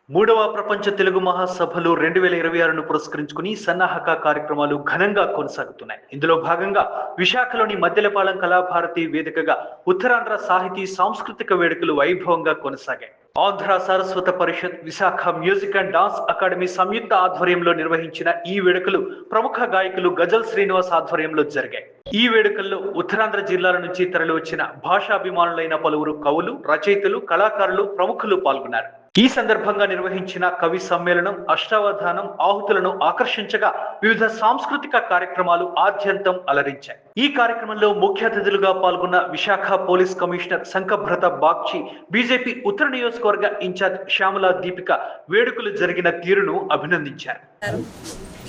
మూడవ ప్రపంచ తెలుగు మహాసభలు 2026ను పురస్కరించుకుని సన్నాహక కార్యక్రమాలు ఘనంగా కొనసాగుతున్నాయి. ఇందులో భాగంగా విశాఖలోని మద్దెలపాలెం కళాభారతి వేదికగా ఉత్తరాంధ్ర సాహితీ సాంస్కృతిక వేడుకలు వైభవంగా కొనసాగాయి. Andhra Saraswata Parishad, Visakha music and dance academy సంయుక్త ఆధ్వర్యంలో నిర్వహించిన ఈ వేడుకలు ప్రముఖ గాయకులు గజల్ శ్రీనివాస్ ఆధ్వర్యంలో జరిగాయి. ఈ వేడుకల్లో ఉత్తరాంధ్ర జిల్లాల నుంచి తరలివచ్చిన భాషాభిమానులైన పలువురు కవులు, రచయితలు, కళాకారులు, ప్రముఖులు పాల్గొన్నారు. ఈ సందర్భంగా నిర్వహించిన కవి సమ్మేళనం, అష్టావధానం, ఆహుతులను ఆకర్షించగా వివిధ సాంస్కృతిక కార్యక్రమాలు ఆద్యంతం అలరించాయి. ఈ కార్యక్రమంలో ముఖ్య అతిథులుగా పాల్గొన్న Visakha police commissioner Shankhabrata Bagchi, BJP ఉత్తర నియోజకవర్గ ఇన్ఛార్జ్ శ్యామల దీపిక వేడుకలు జరిగిన తీరును అభినందించారు.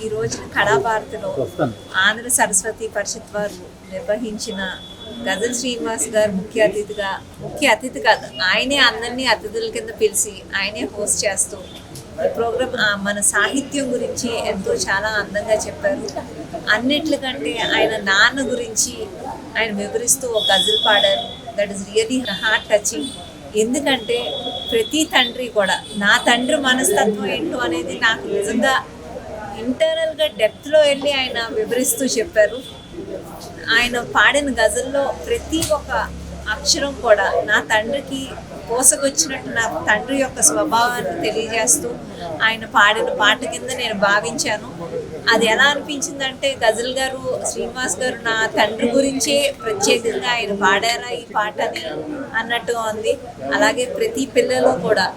ఈ రోజు కళాభారతిలో ఆంధ్ర సరస్వతి పరిషత్ వారు నిర్వహించిన గజల్ శ్రీనివాస్ గారు ముఖ్య అతిథి కాదు, ఆయనే అందరినీ అతిథుల కింద పిలిచి ఆయనే హోస్ట్ చేస్తూ ఈ ప్రోగ్రామ్ మన సాహిత్యం గురించి చాలా అందంగా చెప్పారు. అన్నిట్లకంటే ఆయన నాన్న గురించి ఆయన వివరిస్తూ ఒక గజల్ పాడారు. That is really heart touching. ఎందుకంటే ప్రతి తండ్రి కూడా నా తండ్రి మనస్తత్వం ఏంటో అనేది నాకు నిజంగా ఇంటర్నల్గా డెప్త్లో వెళ్ళి ఆయన వివరిస్తూ చెప్పారు. ఆయన పాడిన గజల్లో ప్రతి ఒక్క అక్షరం కూడా నా తండ్రికి పోసకొచ్చినట్టు నా తండ్రి యొక్క స్వభావాన్ని తెలియజేస్తూ ఆయన పాడిన పాట కింద నేను భావించాను. అది ఎలా అనిపించిందంటే గజల్ గారు, శ్రీనివాస్ గారు నా తండ్రి గురించే ప్రత్యేకంగా ఆయన పాడారా ఈ పాటని అన్నట్టుగా ఉంది. అలాగే ప్రతి పిల్లలు కూడా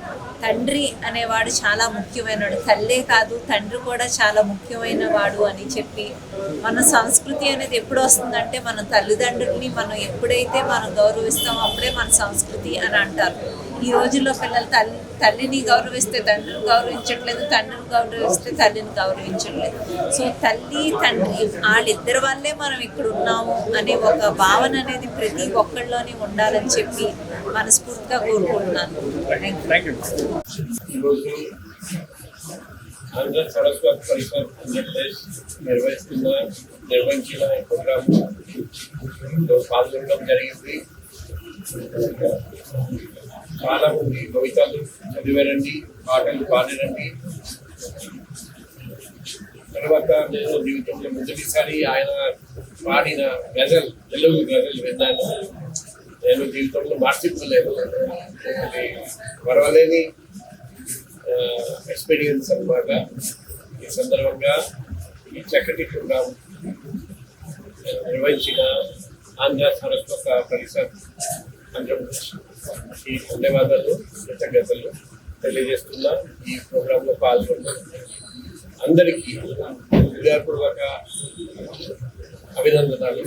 తండ్రి అనేవాడు చాలా ముఖ్యమైనవాడు, తల్లే కాదు తండ్రి కూడా చాలా ముఖ్యమైన వాడు అని చెప్పి, మన సంస్కృతి అనేది ఎప్పుడు వస్తుందంటే మన తల్లిదండ్రుల్ని మనం ఎప్పుడైతే మనం గౌరవిస్తామో అప్పుడే మన సంస్కృతి అని అంటారు. ఈ రోజుల్లో పిల్లలు తల్లిని గౌరవిస్తే తండ్రిని గౌరవించట్లేదు, తండ్రిని గౌరవిస్తే తల్లిని గౌరవించట్లేదు. సో తల్లి తండ్రి వాళ్ళిద్దరి వల్లే మనం ఇక్కడ ఉన్నాము అనే ఒక భావన అనేది ప్రతి ఒక్కళ్ళలోనే ఉండాలని చెప్పి మనస్ఫూర్తిగా కోరుకుంటున్నాను. ఆంధ్ర సరస్వతి పరిషత్ నిర్వహించిన ప్రోగ్రాంలో పాల్గొనడం జరిగింది. చాలా మంది కవితలు చదివారండి, పాటలు పాడారండి. తర్వాత నేను జీవితంలో మొదటిసారి ఆయన పాడిన గజల్, తెలుగు గజల్ విన్నాను. నేను జీవితంలో మార్చిపోలేదు. పర్వాలేని ఎక్స్పీరియన్స్ అన్నమాట. ఈ సందర్భంగా ఈ చక్కటి ప్రోగ్రాం నిర్వహించిన ఆంధ్ర సరస్వత పరిషత్ ఈ ధన్యవాదాలు, కృతజ్ఞతలు తెలియజేస్తున్నా. ఈ ప్రోగ్రాంలో పాల్గొన్న అందరికీ హృదయపూర్వక అభినందనలు.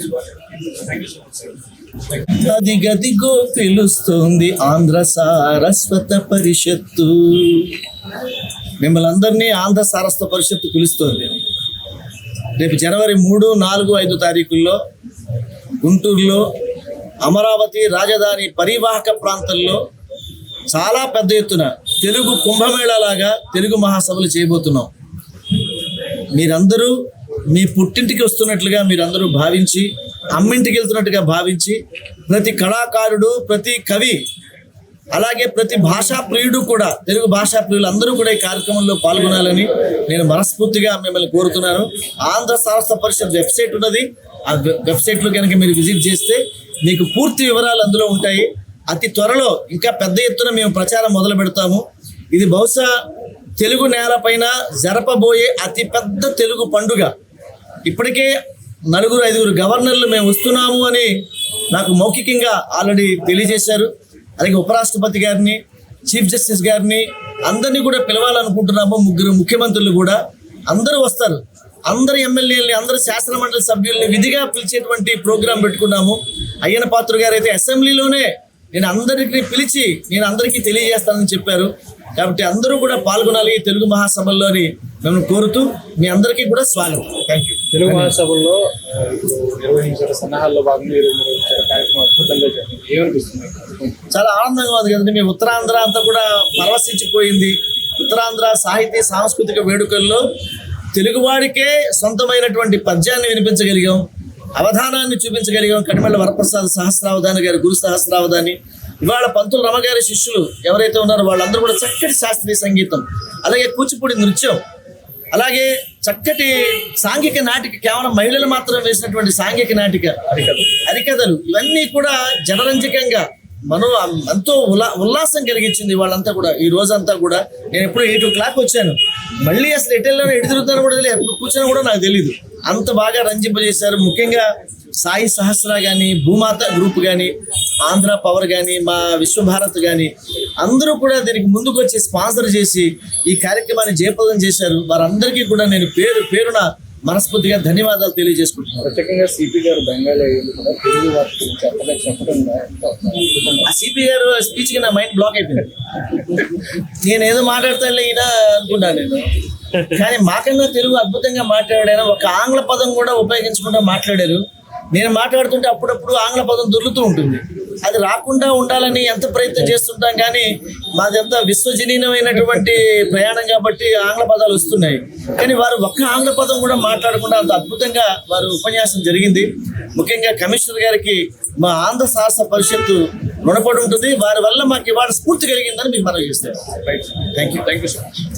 అది గదిగో తెలుస్తోంది ఆంధ్ర సారస్వత పరిషత్తు. మిమ్మల్ని అందరినీ ఆంధ్ర సారస్వత పరిషత్తు పిలుస్తోంది. రేపు జనవరి 3, 4, 5 తారీఖుల్లో గుంటూరులో అమరావతి రాజధాని పరివాహక ప్రాంతంలో చాలా పెద్ద ఎత్తున తెలుగు కుంభమేళాలాగా తెలుగు మహాసభలు చేయబోతున్నాం. మీరందరూ మీ పుట్టింటికి వస్తున్నట్లుగా మీరందరూ భావించి, అమ్మింటికి వెళ్తున్నట్టుగా భావించి, ప్రతి కళాకారుడు, ప్రతి కవి, అలాగే ప్రతి భాషా ప్రియుడు కూడా, తెలుగు భాషా ప్రియులు అందరూ కూడా ఈ కార్యక్రమంలో పాల్గొనాలని నేను మనస్ఫూర్తిగా మిమ్మల్ని కోరుతున్నాను. ఆంధ్ర సారస్వత పరిషత్ వెబ్సైట్ ఉన్నది. ఆ వెబ్సైట్లో కనుక మీరు విజిట్ చేస్తే మీకు పూర్తి వివరాలు అందులో ఉంటాయి. అతి త్వరలో ఇంకా పెద్ద ఎత్తున మేము ప్రచారం మొదలు పెడతాము. ఇది బహుశా తెలుగు నేలపైన జరపబోయే అతి పెద్ద తెలుగు పండుగ. ఇప్పటికే 4-5 గవర్నర్లు మేము వస్తున్నాము అని నాకు మౌఖికంగా ఆల్రెడీ తెలియజేశారు. అలాగే ఉపరాష్ట్రపతి గారిని, చీఫ్ జస్టిస్ గారిని అందరినీ కూడా పిలవాలనుకుంటున్నాము. 3 ముఖ్యమంత్రులు కూడా అందరూ వస్తారు. అందరు ఎమ్మెల్యేలని, అందరు శాసనమండలి సభ్యుల్ని విధిగా పిలిచేటువంటి ప్రోగ్రాం పెట్టుకున్నాము. అయ్యన పాత్ర గారు అయితే అసెంబ్లీలోనే నేను అందరికీ పిలిచి నేను అందరికీ తెలియజేస్తానని చెప్పారు. కాబట్టి అందరూ కూడా పాల్గొనాలి తెలుగు మహాసభల్లోని మేము కోరుతూ మీ అందరికీ కూడా స్వాగతం. Thank you. తెలుగు మహాసభల్లో నిర్వహించిన సన్నాహాల్లో భాగంగా నిర్వహించిన కార్యక్రమం అద్భుతంగా ఏమనిపిస్తుంది? చాలా ఆనందంగా ఉంది కదండి. మీ ఉత్తరాంధ్ర అంతా కూడా పరవశించిపోయింది. ఉత్తరాంధ్ర సాహితీ సాంస్కృతిక వేడుకల్లో తెలుగువాడికే సొంతమైనటువంటి పద్యాన్ని వినిపించగలిగాం, అవధానాన్ని చూపించగలిగాం. కడిమెళ్ళ వరప్రసాద్ సహస్రావధాని గారి గురు సహస్రావధాని, ఇవాళ పంతులు రమగారి శిష్యులు ఎవరైతే ఉన్నారో వాళ్ళందరూ కూడా చక్కటి శాస్త్రీయ సంగీతం, అలాగే కూచిపూడి నృత్యం, అలాగే చక్కటి సాంఘిక నాటిక, కేవలం మహిళలు మాత్రం వేసినటువంటి సాంఘిక నాటిక, హరికథలు, ఇవన్నీ కూడా జనరంజకంగా ఎంతో ఉల్లాసం కలిగించింది వాళ్ళంతా కూడా. ఈ రోజంతా కూడా నేను ఎప్పుడు 8 o'clock వచ్చాను, మళ్ళీ అసలు ఎటెల్లో ఎటు తిరుగుతాను కూడా తెలియదు, ఎప్పుడు కూర్చొని కూడా నాకు తెలియదు. అంత బాగా రంజింపజేశారు. ముఖ్యంగా సాయి సహస్ర కానీ, భూమాత గ్రూప్ కానీ, ఆంధ్ర పవర్ కానీ, మా విశ్వభారత్ కానీ అందరూ కూడా దీనికి ముందుకు వచ్చి స్పాన్సర్ చేసి ఈ కార్యక్రమాన్ని జయప్రదం చేశారు. వారందరికీ కూడా నేను పేరున మనస్ఫూర్తిగా ధన్యవాదాలు తెలియజేసుకుంటున్నాను. ప్రత్యేకంగా సిపి గారు బెంగాలీ కూడా తెలుగు వారి గురించి చెప్పడం ఆ సిపి గారు స్పీచ్ కి నా మైండ్ బ్లాక్ అయిపోయింది. నేనేదో మాట్లాడతానులే ఈయన అనుకున్నాను నేను, కానీ మాకన్నా తెలుగు అద్భుతంగా మాట్లాడారు. ఒక ఆంగ్ల పదం కూడా ఉపయోగించకుండా మాట్లాడారు. నేను మాట్లాడుతుంటే అప్పుడప్పుడు ఆంగ్ల పదం దొరుకుతూ ఉంటుంది. అది రాకుండా ఉండాలని ఎంత ప్రయత్నం చేస్తుంటాం, కానీ మాదంతా విశ్వజనీయమైనటువంటి ప్రయాణం కాబట్టి ఆంగ్ల పదాలు వస్తున్నాయి. కానీ వారు ఒక్క ఆంగ్ల పదం కూడా మాట్లాడకుండా అంత అద్భుతంగా వారు ఉపన్యాసం జరిగింది. ముఖ్యంగా కమిషనర్ గారికి మా ఆంధ్ర సాహస పరిషత్తు రుణపడి ఉంటుంది. వారి వల్ల మాకు ఇవాళ స్ఫూర్తి కలిగిందని మీకు మనం చేస్తాం. Thank you so much.